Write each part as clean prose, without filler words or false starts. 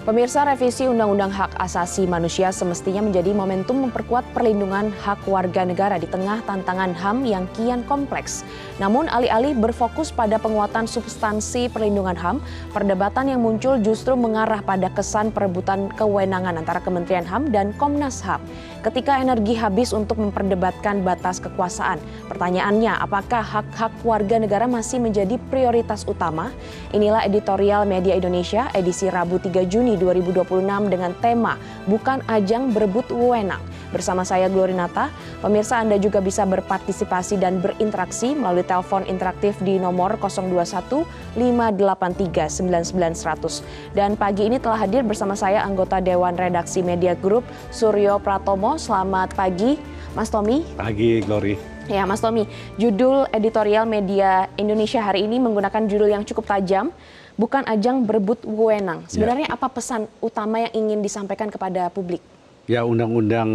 Pemirsa, revisi Undang-Undang Hak Asasi Manusia semestinya menjadi momentum memperkuat perlindungan hak warga negara di tengah tantangan HAM yang kian kompleks. Namun alih-alih berfokus pada penguatan substansi perlindungan HAM, perdebatan yang muncul justru mengarah pada kesan perebutan kewenangan antara Kementerian HAM dan Komnas HAM. Ketika energi habis untuk memperdebatkan batas kekuasaan, pertanyaannya apakah hak-hak warga negara masih menjadi prioritas utama? Inilah editorial Media Indonesia edisi Rabu 3 Juni 2026 dengan tema Bukan Ajang Berebut Wewenang. Bersama saya Glorinata, pemirsa Anda juga bisa berpartisipasi dan berinteraksi melalui telepon interaktif di nomor 021 583 99 100. Dan pagi ini telah hadir bersama saya anggota Dewan Redaksi Media Group Suryo Pratomo. Selamat pagi, Mas Tommy. Pagi, Glory. Ya, Mas Tommy, judul editorial Media Indonesia hari ini menggunakan judul yang cukup tajam, Bukan Ajang Berebut Wewenang. Sebenarnya apa pesan utama yang ingin disampaikan kepada publik? Ya, undang-undang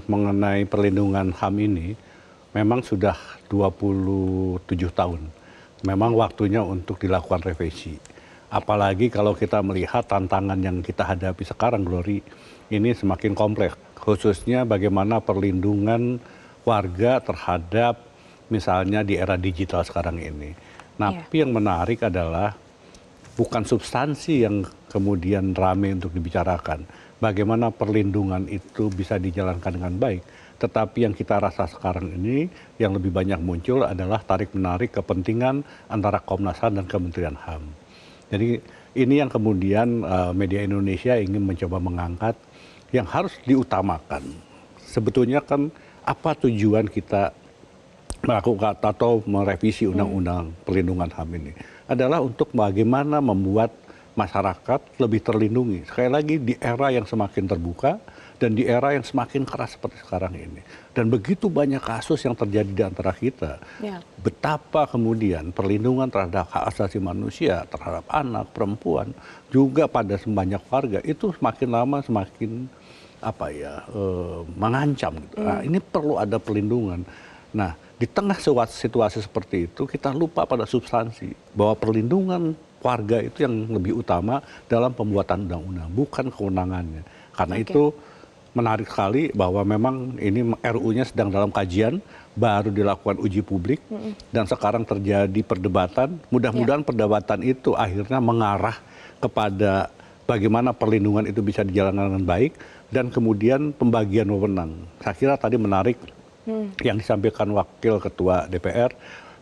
mengenai perlindungan HAM ini memang sudah 27 tahun. Memang waktunya untuk dilakukan revisi. Apalagi kalau kita melihat tantangan yang kita hadapi sekarang, Glory, ini semakin kompleks. Khususnya bagaimana perlindungan warga terhadap misalnya di era digital sekarang ini. Tapi yang menarik adalah bukan substansi yang kemudian ramai untuk dibicarakan. Bagaimana perlindungan itu bisa dijalankan dengan baik. Tetapi yang kita rasa sekarang ini yang lebih banyak muncul adalah tarik-menarik kepentingan antara Komnas HAM dan Kementerian HAM. Jadi ini yang kemudian Media Indonesia ingin mencoba mengangkat yang harus diutamakan. Sebetulnya kan apa tujuan kita melakukan atau merevisi undang-undang perlindungan HAM ini adalah untuk bagaimana membuat masyarakat lebih terlindungi. Sekali lagi di era yang semakin terbuka dan di era yang semakin keras seperti sekarang ini. Dan begitu banyak kasus yang terjadi di antara kita. Betapa kemudian perlindungan terhadap hak asasi manusia, terhadap anak, perempuan, juga pada banyak warga itu semakin lama semakin mengancam. Nah, ini perlu ada perlindungan. Nah, di tengah situasi seperti itu kita lupa pada substansi bahwa perlindungan warga itu yang lebih utama dalam pembuatan undang-undang, bukan kewenangannya. Karena itu menarik sekali bahwa memang ini RU-nya sedang dalam kajian, baru dilakukan uji publik, dan sekarang terjadi perdebatan. Mudah-mudahan perdebatan itu akhirnya mengarah kepada bagaimana perlindungan itu bisa dijalankan dengan baik, dan kemudian pembagian wewenang. Saya kira tadi menarik yang disampaikan Wakil Ketua DPR,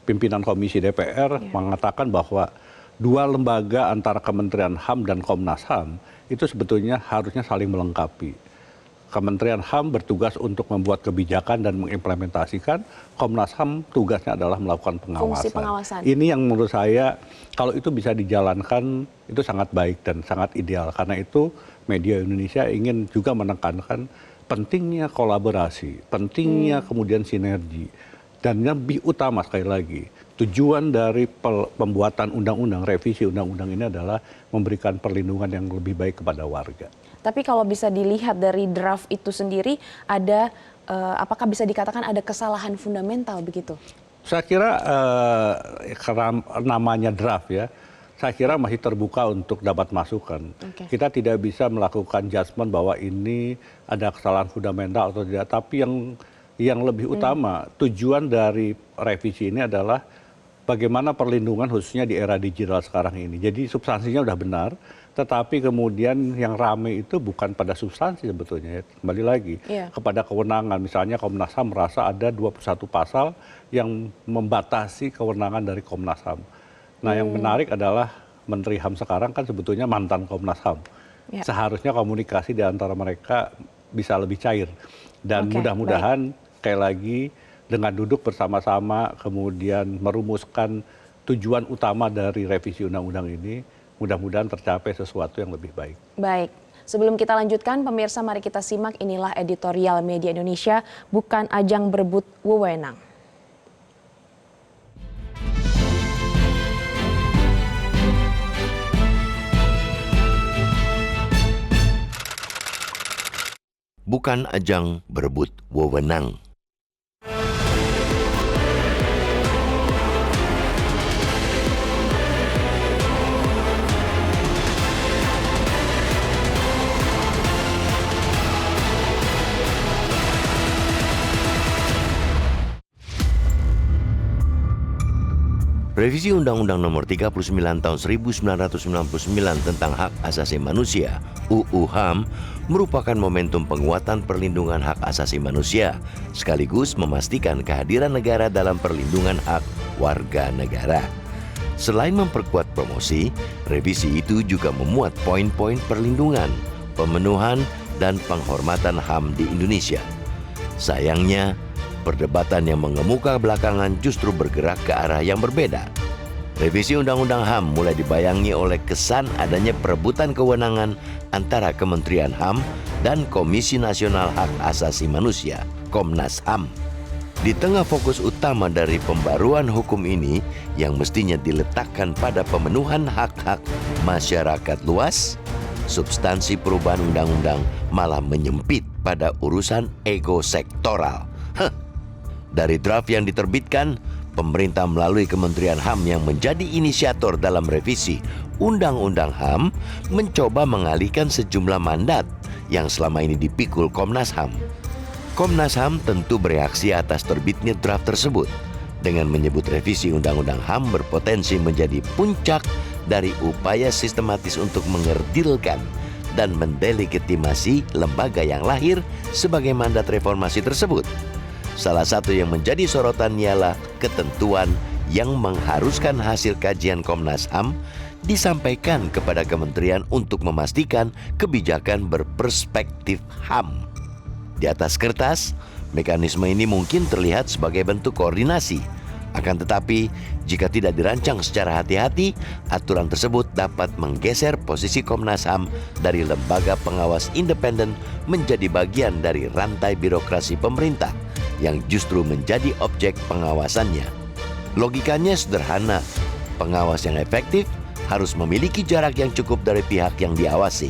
pimpinan Komisi DPR mengatakan bahwa dua lembaga antara Kementerian HAM dan Komnas HAM itu sebetulnya harusnya saling melengkapi. Kementerian HAM bertugas untuk membuat kebijakan dan mengimplementasikan, Komnas HAM tugasnya adalah melakukan pengawasan. Fungsi pengawasan. Ini yang menurut saya kalau itu bisa dijalankan itu sangat baik dan sangat ideal. Karena itu Media Indonesia ingin juga menekankan pentingnya kolaborasi, pentingnya kemudian sinergi. Dan yang lebih utama sekali lagi, tujuan dari pembuatan undang-undang, revisi undang-undang ini adalah memberikan perlindungan yang lebih baik kepada warga. Tapi kalau bisa dilihat dari draft itu sendiri, ada apakah bisa dikatakan ada kesalahan fundamental begitu? Saya kira karena namanya draft ya, saya kira masih terbuka untuk dapat masukan. Kita tidak bisa melakukan judgement bahwa ini ada kesalahan fundamental atau tidak. Tapi yang lebih utama, tujuan dari revisi ini adalah bagaimana perlindungan khususnya di era digital sekarang ini. Jadi substansinya sudah benar, tetapi kemudian yang rame itu bukan pada substansi sebetulnya. Kembali lagi kepada kewenangan. Misalnya Komnas HAM merasa ada 21 pasal yang membatasi kewenangan dari Komnas HAM. Nah, yang menarik adalah Menteri HAM sekarang kan sebetulnya mantan Komnas HAM. Seharusnya komunikasi di antara mereka bisa lebih cair. Dan mudah-mudahan sekali lagi dengan duduk bersama-sama kemudian merumuskan tujuan utama dari revisi undang-undang ini, mudah-mudahan tercapai sesuatu yang lebih baik. Baik. Sebelum kita lanjutkan, pemirsa mari kita simak inilah editorial Media Indonesia, Bukan Ajang Berebut Wewenang. Bukan ajang berebut wewenang. Revisi Undang-Undang Nomor 39 Tahun 1999 tentang Hak Asasi Manusia (UU HAM) merupakan momentum penguatan perlindungan hak asasi manusia, sekaligus memastikan kehadiran negara dalam perlindungan hak warga negara. Selain memperkuat promosi, revisi itu juga memuat poin-poin perlindungan, pemenuhan, dan penghormatan HAM di Indonesia. Sayangnya, perdebatan yang mengemuka belakangan justru bergerak ke arah yang berbeda. Revisi Undang-Undang HAM mulai dibayangi oleh kesan adanya perebutan kewenangan antara Kementerian HAM dan Komisi Nasional Hak Asasi Manusia, Komnas HAM. Di tengah fokus utama dari pembaruan hukum ini yang mestinya diletakkan pada pemenuhan hak-hak masyarakat luas, substansi perubahan undang-undang malah menyempit pada urusan ego sektoral. Dari draft yang diterbitkan, pemerintah melalui Kementerian HAM yang menjadi inisiator dalam revisi Undang-Undang HAM mencoba mengalihkan sejumlah mandat yang selama ini dipikul Komnas HAM. Komnas HAM tentu bereaksi atas terbitnya draft tersebut dengan menyebut revisi Undang-Undang HAM berpotensi menjadi puncak dari upaya sistematis untuk mengerdilkan dan mendelegitimasi lembaga yang lahir sebagai mandat reformasi tersebut. Salah satu yang menjadi sorotan ialah ketentuan yang mengharuskan hasil kajian Komnas HAM disampaikan kepada kementerian untuk memastikan kebijakan berperspektif HAM. Di atas kertas, mekanisme ini mungkin terlihat sebagai bentuk koordinasi. Akan tetapi, jika tidak dirancang secara hati-hati, aturan tersebut dapat menggeser posisi Komnas HAM dari lembaga pengawas independen menjadi bagian dari rantai birokrasi pemerintah yang justru menjadi objek pengawasannya. Logikanya sederhana, pengawas yang efektif harus memiliki jarak yang cukup dari pihak yang diawasi.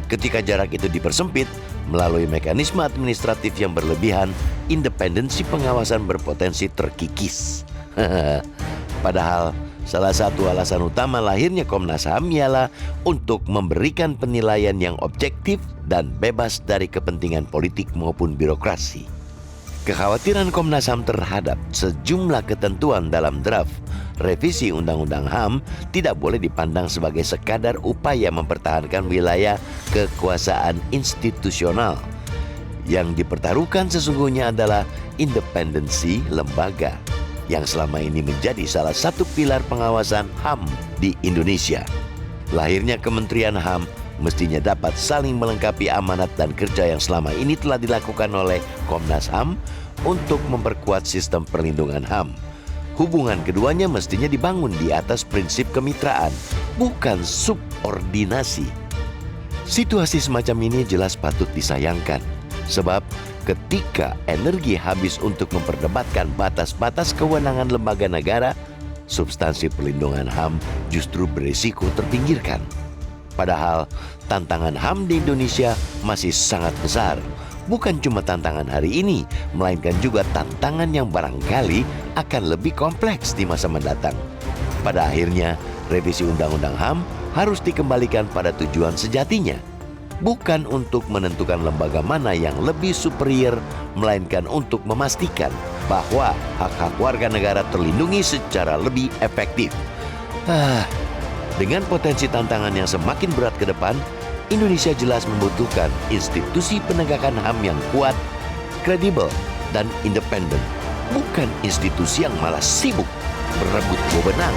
Ketika jarak itu dipersempit melalui mekanisme administratif yang berlebihan, independensi pengawasan berpotensi terkikis. Padahal salah satu alasan utama lahirnya Komnas HAM ialah untuk memberikan penilaian yang objektif dan bebas dari kepentingan politik maupun birokrasi. Kekhawatiran Komnas HAM terhadap sejumlah ketentuan dalam draft revisi Undang-Undang HAM tidak boleh dipandang sebagai sekadar upaya mempertahankan wilayah kekuasaan institusional. Yang dipertaruhkan sesungguhnya adalah independensi lembaga yang selama ini menjadi salah satu pilar pengawasan HAM di Indonesia. Lahirnya Kementerian HAM mestinya dapat saling melengkapi amanat dan kerja yang selama ini telah dilakukan oleh Komnas HAM untuk memperkuat sistem perlindungan HAM. Hubungan keduanya mestinya dibangun di atas prinsip kemitraan, bukan subordinasi. Situasi semacam ini jelas patut disayangkan, sebab ketika energi habis untuk memperdebatkan batas-batas kewenangan lembaga negara, substansi perlindungan HAM justru berisiko terpinggirkan. Padahal tantangan HAM di Indonesia masih sangat besar. Bukan cuma tantangan hari ini, melainkan juga tantangan yang barangkali akan lebih kompleks di masa mendatang. Pada akhirnya, revisi Undang-Undang HAM harus dikembalikan pada tujuan sejatinya. Bukan untuk menentukan lembaga mana yang lebih superior, melainkan untuk memastikan bahwa hak-hak warga negara terlindungi secara lebih efektif. Dengan potensi tantangan yang semakin berat ke depan, Indonesia jelas membutuhkan institusi penegakan HAM yang kuat, kredibel, dan independen. Bukan institusi yang malah sibuk berebut wewenang.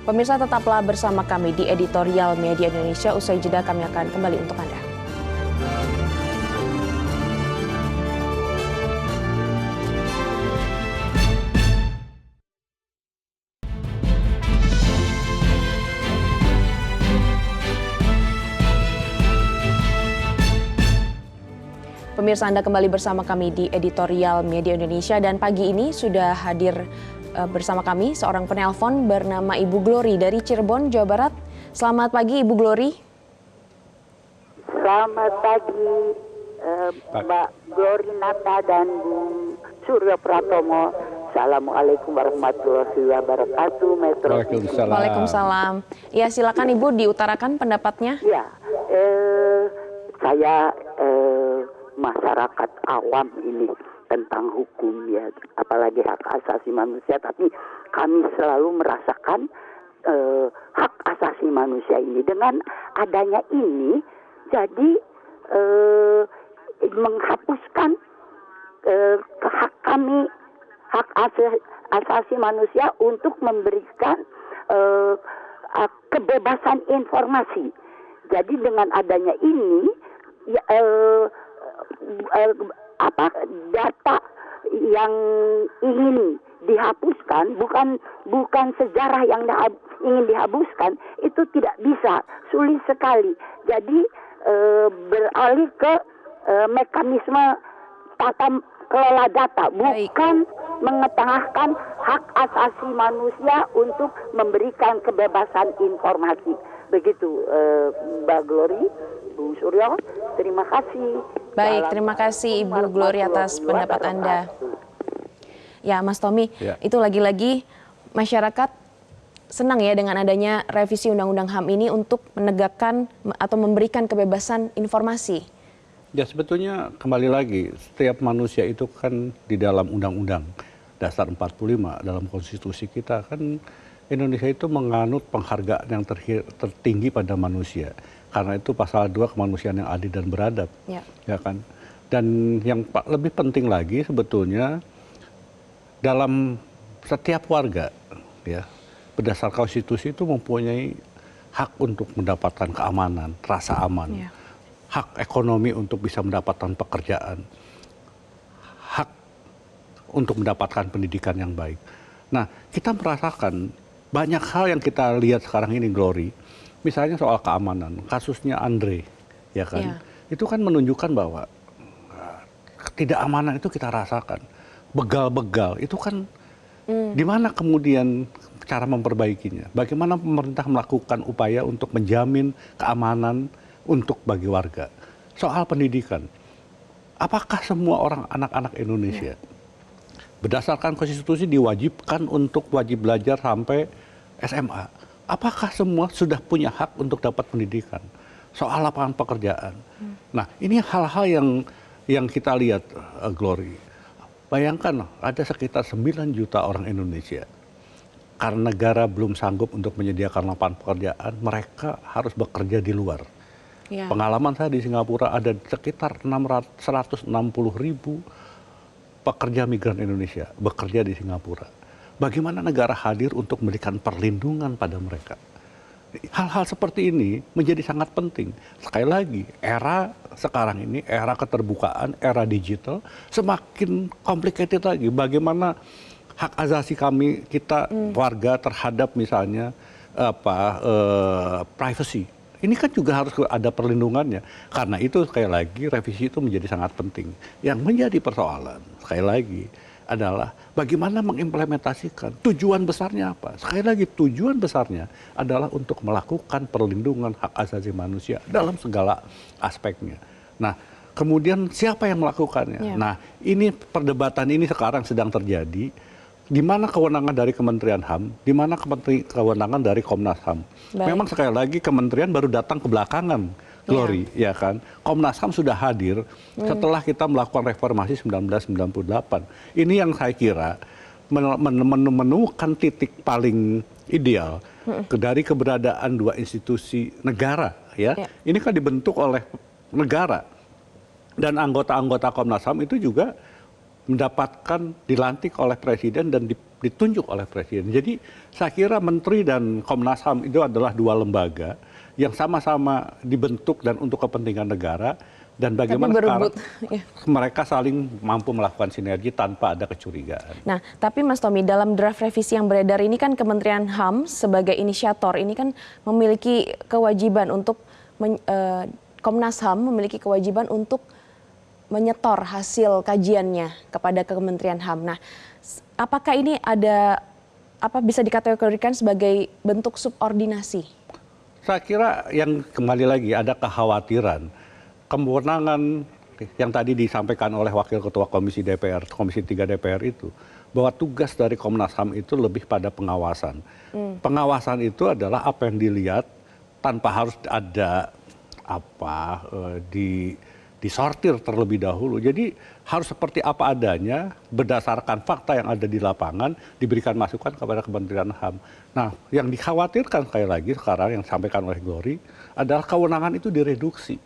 Pemirsa, tetaplah bersama kami di Editorial Media Indonesia. Usai jeda kami akan kembali untuk Anda. Pemirsa, Anda kembali bersama kami di Editorial Media Indonesia dan pagi ini sudah hadir bersama kami seorang penelpon bernama Ibu Glory dari Cirebon, Jawa Barat. Selamat pagi Ibu Glory. Selamat pagi Mbak Glory Nata dan Bung Suryo Pratomo. Assalamualaikum warahmatullahi wabarakatuh, Metro. Waalaikumsalam. Waalaikumsalam. Ya, silakan Ibu diutarakan pendapatnya. Ya, saya masyarakat awam ini tentang hukum ya, apalagi hak asasi manusia, tapi kami selalu merasakan hak asasi manusia ini dengan adanya ini jadi menghapuskan hak kami, hak asasi manusia untuk memberikan kebebasan informasi. Jadi dengan adanya ini ya, data yang ingin dihapuskan bukan sejarah yang ingin dihapuskan, itu tidak bisa, sulit sekali. Jadi beralih ke mekanisme tata kelola data, bukan mengetengahkan hak asasi manusia untuk memberikan kebebasan informasi. Begitu Mbak Glory, Bu Suryo, terima kasih. Baik, terima kasih Ibu Glory atas pendapat Anda. Ya, Mas Tommy, itu lagi-lagi masyarakat senang ya dengan adanya revisi Undang-Undang HAM ini untuk menegakkan atau memberikan kebebasan informasi. Ya sebetulnya kembali lagi, setiap manusia itu kan di dalam Undang-Undang Dasar 45, dalam konstitusi kita kan Indonesia itu menganut penghargaan yang tertinggi pada manusia. Karena itu pasal 2 kemanusiaan yang adil dan beradab. Ya kan? Dan yang lebih penting lagi sebetulnya dalam setiap warga ya berdasar konstitusi itu mempunyai hak untuk mendapatkan keamanan, rasa aman. Hak ekonomi untuk bisa mendapatkan pekerjaan, hak untuk mendapatkan pendidikan yang baik. Nah, kita merasakan banyak hal yang kita lihat sekarang ini, Glory. Misalnya soal keamanan, kasusnya Andre, ya kan? Itu kan menunjukkan bahwa ketidakamanan itu kita rasakan. Begal-begal, itu kan di mana kemudian cara memperbaikinya? Bagaimana pemerintah melakukan upaya untuk menjamin keamanan untuk bagi warga. Soal pendidikan, apakah semua orang anak-anak Indonesia berdasarkan konstitusi diwajibkan untuk wajib belajar sampai SMA? Apakah semua sudah punya hak untuk dapat pendidikan? Soal lapangan pekerjaan. Nah, ini hal-hal yang kita lihat, Glory. Bayangkan ada sekitar 9 juta orang Indonesia. Karena negara belum sanggup untuk menyediakan lapangan pekerjaan, mereka harus bekerja di luar. Pengalaman saya di Singapura ada sekitar 160.000 pekerja migran Indonesia bekerja di Singapura. Bagaimana negara hadir untuk memberikan perlindungan pada mereka? Hal-hal seperti ini menjadi sangat penting. Sekali lagi, era sekarang ini, era keterbukaan, era digital, semakin complicated lagi. Bagaimana hak asasi kita warga terhadap misalnya privacy. Ini kan juga harus ada perlindungannya. Karena itu sekali lagi revisi itu menjadi sangat penting. Yang menjadi persoalan sekali lagi adalah bagaimana mengimplementasikan, tujuan besarnya apa. Sekali lagi tujuan besarnya adalah untuk melakukan perlindungan hak asasi manusia dalam segala aspeknya. Nah, kemudian siapa yang melakukannya? Nah, ini perdebatan ini sekarang sedang terjadi. Di mana kewenangan dari Kementerian HAM, di mana kewenangan dari Komnas HAM. Memang sekali lagi kementerian baru datang ke belakangan, Glory, ya kan. Komnas HAM sudah hadir setelah kita melakukan reformasi 1998. Ini yang saya kira menemukan titik paling ideal dari keberadaan dua institusi negara, ya. Ini kan dibentuk oleh negara dan anggota-anggota Komnas HAM itu juga mendapatkan dilantik oleh presiden dan ditunjuk oleh presiden. Jadi saya kira Menteri dan Komnas HAM itu adalah dua lembaga yang sama-sama dibentuk dan untuk kepentingan negara dan bagaimana sekarang mereka saling mampu melakukan sinergi tanpa ada kecurigaan. Nah, tapi Mas Tommy, dalam draft revisi yang beredar ini kan Kementerian HAM sebagai inisiator ini kan memiliki kewajiban untuk Komnas HAM memiliki kewajiban untuk menyetor hasil kajiannya kepada Kementerian HAM. Nah, apakah ini bisa dikategorikan sebagai bentuk subordinasi? Saya kira yang kembali lagi ada kekhawatiran kewenangan yang tadi disampaikan oleh Wakil Ketua Komisi DPR, Komisi 3 DPR itu bahwa tugas dari Komnas HAM itu lebih pada pengawasan. Pengawasan itu adalah apa yang dilihat tanpa harus ada disortir terlebih dahulu. Jadi harus seperti apa adanya berdasarkan fakta yang ada di lapangan, diberikan masukan kepada Kementerian HAM. Nah, yang dikhawatirkan sekali lagi sekarang yang disampaikan oleh Glory adalah kewenangan itu direduksi.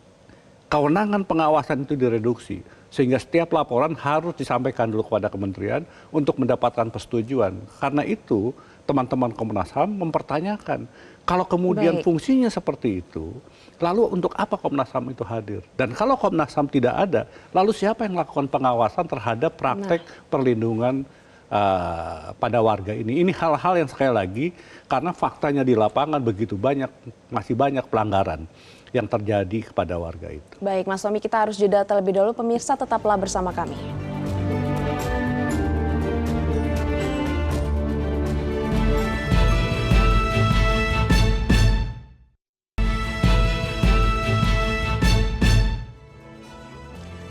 Kewenangan pengawasan itu direduksi. Sehingga setiap laporan harus disampaikan dulu kepada kementerian untuk mendapatkan persetujuan. Karena itu teman-teman Komnas HAM mempertanyakan, kalau kemudian fungsinya seperti itu, lalu untuk apa Komnas HAM itu hadir? Dan kalau Komnas HAM tidak ada, lalu siapa yang melakukan pengawasan terhadap praktek perlindungan pada warga ini? Ini hal-hal yang sekali lagi, karena faktanya di lapangan begitu banyak, masih banyak pelanggaran yang terjadi kepada warga itu. Baik, Mas Tommy, kita harus jeda terlebih dahulu. Pemirsa, tetaplah bersama kami.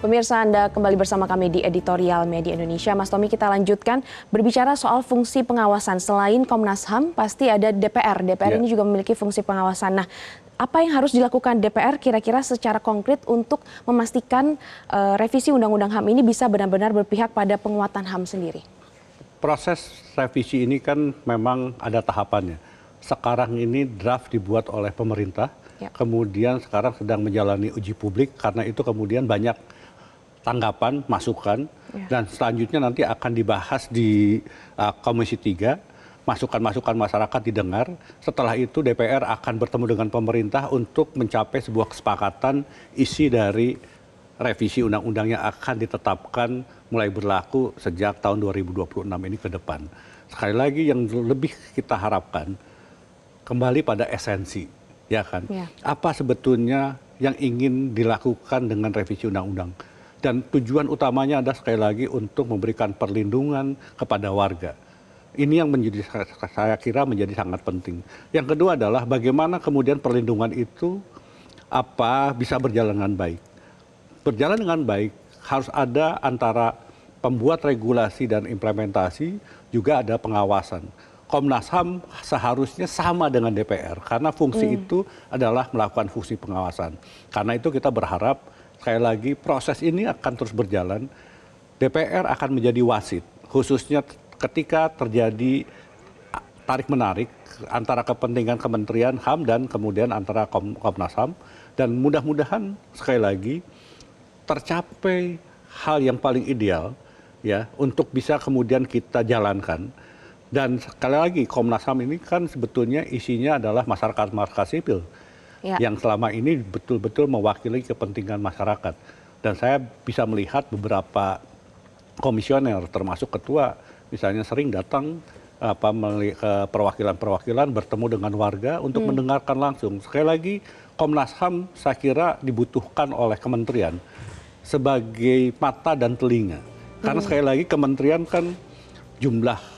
Pemirsa, Anda kembali bersama kami di Editorial Media Indonesia. Mas Tommy, kita lanjutkan berbicara soal fungsi pengawasan. Selain Komnas HAM, pasti ada DPR. DPR ini juga memiliki fungsi pengawasan. Nah, apa yang harus dilakukan DPR kira-kira secara konkret untuk memastikan revisi Undang-Undang HAM ini bisa benar-benar berpihak pada penguatan HAM sendiri? Proses revisi ini kan memang ada tahapannya. Sekarang ini draft dibuat oleh pemerintah, kemudian sekarang sedang menjalani uji publik, karena itu kemudian banyak tanggapan, masukan, dan selanjutnya nanti akan dibahas di Komisi 3, masukan-masukan masyarakat didengar. Setelah itu DPR akan bertemu dengan pemerintah untuk mencapai sebuah kesepakatan isi dari revisi undang-undang yang akan ditetapkan mulai berlaku sejak tahun 2026 ini ke depan. Sekali lagi yang lebih kita harapkan kembali pada esensi, ya kan? Apa sebetulnya yang ingin dilakukan dengan revisi undang-undang? Dan tujuan utamanya adalah sekali lagi untuk memberikan perlindungan kepada warga. Ini yang saya kira menjadi sangat penting. Yang kedua adalah bagaimana kemudian perlindungan itu bisa berjalan dengan baik. Berjalan dengan baik harus ada antara pembuat regulasi dan implementasi, juga ada pengawasan. Komnas HAM seharusnya sama dengan DPR karena fungsi itu adalah melakukan fungsi pengawasan. Karena itu kita berharap sekali lagi proses ini akan terus berjalan. DPR akan menjadi wasit, khususnya ketika terjadi tarik-menarik antara kepentingan Kementerian HAM dan kemudian antara Komnas HAM. Dan mudah-mudahan sekali lagi tercapai hal yang paling ideal ya untuk bisa kemudian kita jalankan. Dan sekali lagi Komnas HAM ini kan sebetulnya isinya adalah masyarakat sipil. Yang selama ini betul-betul mewakili kepentingan masyarakat. Dan saya bisa melihat beberapa komisioner termasuk ketua misalnya sering datang ke perwakilan-perwakilan bertemu dengan warga untuk mendengarkan langsung. Sekali lagi Komnas HAM saya kira dibutuhkan oleh kementerian sebagai mata dan telinga. Karena sekali lagi kementerian kan jumlah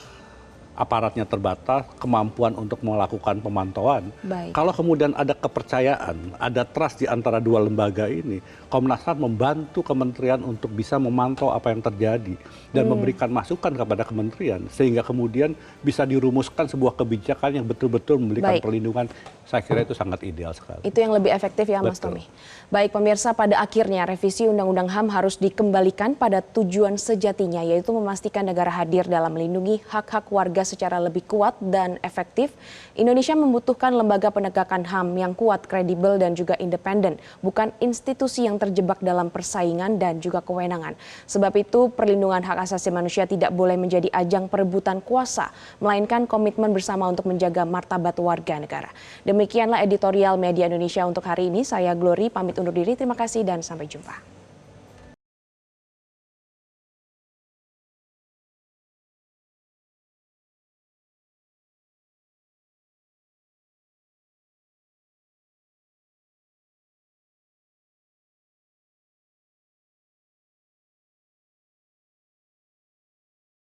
aparatnya terbatas, kemampuan untuk melakukan pemantauan. Kalau kemudian ada kepercayaan, ada trust di antara dua lembaga ini, Komnas HAM membantu kementerian untuk bisa memantau apa yang terjadi dan memberikan masukan kepada kementerian sehingga kemudian bisa dirumuskan sebuah kebijakan yang betul-betul memberikan perlindungan. Saya kira itu sangat ideal sekali. Itu yang lebih efektif ya Mas Tommy. Baik pemirsa, pada akhirnya revisi Undang-Undang HAM harus dikembalikan pada tujuan sejatinya, yaitu memastikan negara hadir dalam melindungi hak-hak warga secara lebih kuat dan efektif. Indonesia membutuhkan lembaga penegakan HAM yang kuat, kredibel dan juga independen, bukan institusi yang terjebak dalam persaingan dan juga kewenangan. Sebab itu perlindungan hak asasi manusia tidak boleh menjadi ajang perebutan kuasa, melainkan komitmen bersama untuk menjaga martabat warga negara. Demikianlah Editorial Media Indonesia untuk hari ini. Saya Glory pamit undur diri. Terima kasih dan sampai jumpa.